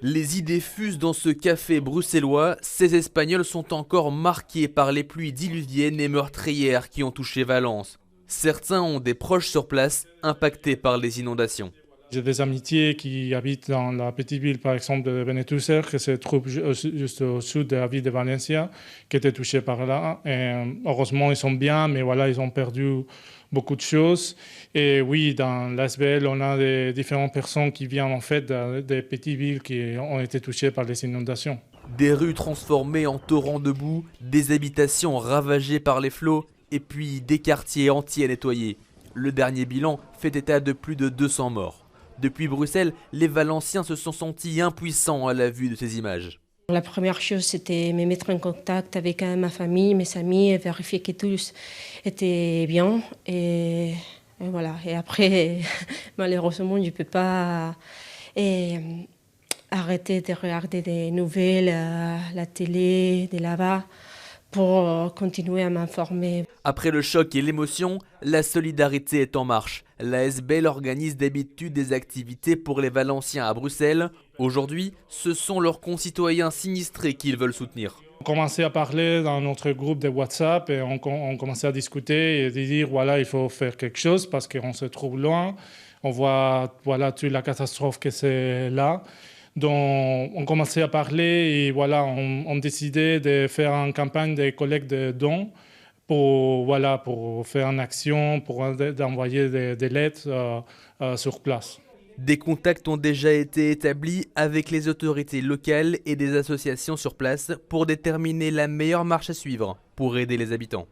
Les idées fusent dans ce café bruxellois. Ces Espagnols sont encore marqués par les pluies diluviennes et meurtrières qui ont touché Valence. Certains ont des proches sur place, impactés par les inondations. J'ai des amitiés qui habitent dans la petite ville, par exemple, de Benetússer, qui se trouve juste au sud de la ville de Valencia, qui était touchée par là. Et, heureusement, ils sont bien, mais voilà, ils ont perdu beaucoup de choses. Et oui, dans l'ASBL, on a des différentes personnes qui viennent en fait des petites villes qui ont été touchées par les inondations. Des rues transformées en torrents de boue, des habitations ravagées par les flots, et puis des quartiers entiers nettoyés. Le dernier bilan fait état de plus de 200 morts. Depuis Bruxelles, les Valenciens se sont sentis impuissants à la vue de ces images. La première chose, c'était me mettre en contact avec ma famille, mes amis, et vérifier que tous étaient bien. Et voilà. Et après, malheureusement, je ne peux pas arrêter de regarder des nouvelles, la télé, de là-bas, pour continuer à m'informer. Après le choc et l'émotion, la solidarité est en marche. La SBL organise d'habitude des activités pour les Valenciens à Bruxelles. Aujourd'hui, ce sont leurs concitoyens sinistrés qu'ils veulent soutenir. On commençait à parler dans notre groupe de WhatsApp et on commençait à discuter et de dire voilà, il faut faire quelque chose parce qu'on se trouve loin. On voit voilà, toute la catastrophe que c'est là. Donc, on commençait à parler et voilà, on décidait de faire une campagne de collecte de dons pour faire une action, pour envoyer des lettres sur place. Des contacts ont déjà été établis avec les autorités locales et des associations sur place pour déterminer la meilleure marche à suivre pour aider les habitants.